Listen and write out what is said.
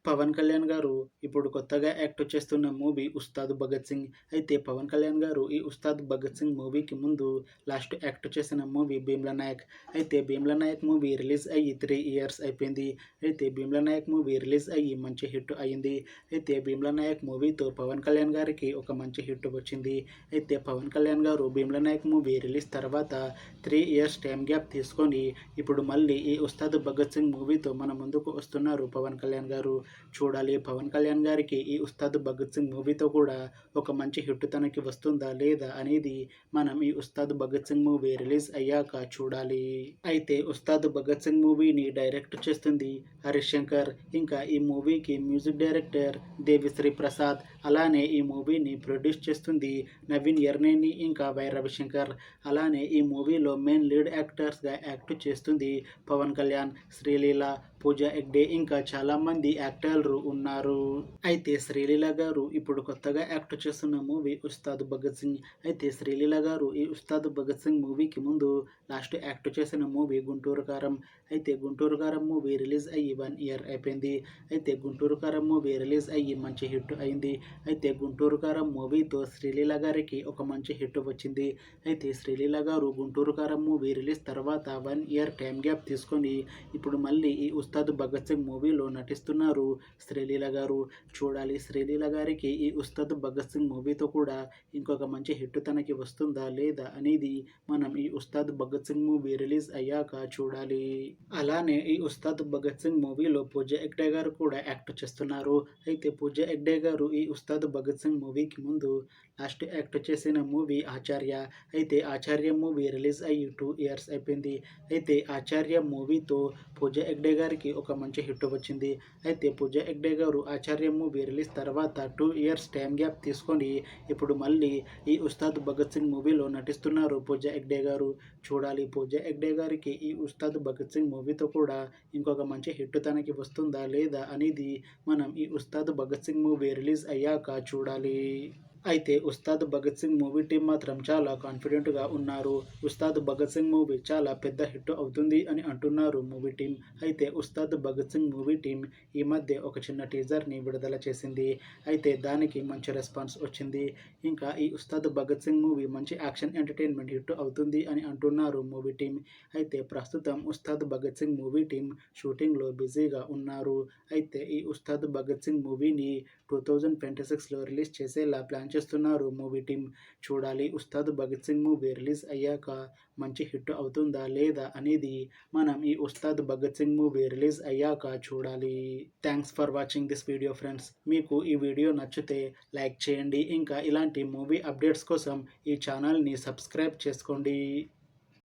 పవన్ కళ్యాణ్ గారు ఇప్పుడు కొత్తగా యాక్ట్ చేస్తున్న మూవీ 'ఉస్తాద్ భగత్ సింగ్'. అయితే పవన్ కళ్యాణ్ గారు ఈ 'ఉస్తాద్ భగత్ సింగ్' మూవీకి ముందు లాస్ట్ యాక్ట్ చేసిన మూవీ 'భీమ్లా నాయక్'. అయితే 'భీమ్లా నాయక్' మూవీ రిలీజ్ అయ్యి 3 ఇయర్స్ అయిపోయింది. అయితే 'భీమ్లా నాయక్' మూవీ రిలీజ్ అయ్యి మంచి హిట్ అయింది. అయితే 'భీమ్లా నాయక్' మూవీతో పవన్ కళ్యాణ్ గారికి ఒక మంచి హిట్ వచ్చింది. అయితే పవన్ కళ్యాణ్ గారు 'భీమ్లా నాయక్' మూవీ రిలీజ్ తర్వాత 3 ఇయర్స్ టైం గ్యాప్ తీసుకొని ఇప్పుడు మళ్ళీ ఈ 'ఉస్తాద్ భగత్ సింగ్' మూవీతో మన ముందుకు వస్తున్నారు పవన్ కళ్యాణ్ గారు. చూడాలి పవన్ కళ్యాణ్ గారికి ఈ 'ఉస్తాద్ భగత్ సింగ్' మూవీతో కూడా ఒక మంచి హిట్ తనకి వస్తుందా లేదా అనేది మనం ఈ 'ఉస్తాద్ భగత్ సింగ్' మూవీ రిలీజ్ అయ్యాక చూడాలి. అయితే 'ఉస్తాద్ భగత్ సింగ్' మూవీని డైరెక్ట్ చేస్తుంది హరీష్ శంకర్. ఇంకా ఈ మూవీకి మ్యూజిక్ డైరెక్టర్ దేవిశ్రీ ప్రసాద్. అలానే ఈ మూవీని ప్రొడ్యూస్ చేస్తుంది నవీన్ ఎర్నేని ఇంకా వై రవిశంకర్. అలానే ఈ మూవీలో మెయిన్ లీడ్ యాక్టర్స్గా యాక్ట్ చేస్తుంది పవన్ కళ్యాణ్, శ్రీలీల, పూజా హెగ్డే ఇంకా చాలామంది యాక్టర్లు ఉన్నారు. అయితే శ్రీలీల గారు ఇప్పుడు కొత్తగా యాక్ట్ చేస్తున్న మూవీ 'ఉస్తాద్ భగత్ సింగ్'. అయితే శ్రీలీల గారు ఈ 'ఉస్తాద్ భగత్ సింగ్' మూవీకి ముందు లాస్ట్ యాక్ట్ చేసిన మూవీ 'గుంటూరు కారం'. అయితే 'గుంటూరు కారం' మూవీ రిలీజ్ అయ్యి 1 ఇయర్ అయిపోయింది. అయితే 'గుంటూరు కారం' మూవీ రిలీజ్ అయ్యి మంచి హిట్ అయింది. అయితే 'గుంటూరు కారం' మూవీతో శ్రీలీల గారికి ఒక మంచి హిట్ వచ్చింది. అయితే శ్రీలీల గారు 'గుంటూరు కారం' మూవీ రిలీజ్ తర్వాత 1 ఇయర్ టైం గ్యాప్ తీసుకొని ఇప్పుడు మళ్ళీ ఈ 'ఉస్తాద్ భగత్ సింగ్' మూవీలో నటిస్తున్నారు శ్రీలీల గారు. చూడాలి శ్రీలీల గారికి ఈ 'ఉస్తాద్ భగత్ సింగ్' మూవీతో కూడా ఇంకొక మంచి హిట్ తనకి వస్తుందా లేదా అనేది మనం ఈ 'ఉస్తాద్ భగత్ సింగ్' మూవీ రిలీజ్ అయ్యాక చూడాలి. అలానే ఈ 'ఉస్తాద్ భగత్ సింగ్' మూవీలో పూజా హెగ్డే గారు కూడా యాక్ట్ చేస్తున్నారు. అయితే పూజా హెగ్డే గారు ఈ 'ఉస్తాద్ భగత్ సింగ్' మూవీకి ముందు లాస్ట్ యాక్ట్ చేసిన మూవీ 'ఆచార్య'. అయితే 'ఆచార్య' మూవీ రిలీజ్ అయ్యి 2 ఇయర్స్ అయిపోయింది. అయితే 'ఆచార్య' మూవీతో పూజా హెగ్డే గారికి ఒక మంచి హిట్ వచ్చింది. అయితే పూజా హెగ్డే గారు 'ఆచార్య' మూవీ రిలీజ్ తర్వాత 2 ఇయర్స్ టైం గ్యాప్ తీసుకొని ఇప్పుడు మళ్ళీ ఈ 'ఉస్తాద్ భగత్ సింగ్' మూవీలో నటిస్తున్నారు పూజా హెగ్డే గారు. చూడాలి పూజా హెగ్డే గారికి ఈ 'ఉస్తాద్ భగత్ సింగ్' మూవీతో కూడా ఇంకొక మంచి హిట్ తనకి వస్తుందా లేదా అనేది మనం ఈ 'ఉస్తాద్ భగత్ సింగ్' మూవీ రిలీజ్ అయ్యాక చూడాలి. అయితే 'ఉస్తాద్ భగత్ సింగ్' మూవీ టీం మాత్రం చాలా కాన్ఫిడెంట్గా ఉన్నారు. 'ఉస్తాద్ భగత్ సింగ్' మూవీ చాలా పెద్ద హిట్ అవుతుంది అని అంటున్నారు మూవీ టీం. అయితే 'ఉస్తాద్ భగత్ సింగ్' మూవీ టీం ఈ మధ్య ఒక చిన్న టీజర్ని విడుదల చేసింది. అయితే దానికి మంచి రెస్పాన్స్ వచ్చింది. ఇంకా ఈ 'ఉస్తాద్ భగత్ సింగ్' మూవీ మంచి యాక్షన్ ఎంటర్టైన్మెంట్ హిట్ అవుతుంది అని అంటున్నారు మూవీ టీం. అయితే ప్రస్తుతం 'ఉస్తాద్ భగత్ సింగ్' మూవీ టీం షూటింగ్లో బిజీగా ఉన్నారు. అయితే ఈ 'ఉస్తాద్ భగత్ సింగ్' మూవీని 2026లో రిలీజ్ చేసేలా ప్లాన్ చేస్తున్నారు మూవీ టీం. చూడాలి 'ఉస్తాద్ భగత్ సింగ్' మూవీ రిలీజ్ అయ్యాక మంచి హిట్ అవుతుందా లేదా అనేది మనం ఈ 'ఉస్తాద్ భగత్ సింగ్' మూవీ రిలీజ్ అయ్యాక చూడాలి. Thanks for watching this video friends. మీకు ఈ వీడియో నచ్చితే లైక్ చేయండి. ఇంకా ఇలాంటి మూవీ అప్డేట్స్ కోసం ఈ ఛానల్ని సబ్స్క్రైబ్ చేసుకోండి.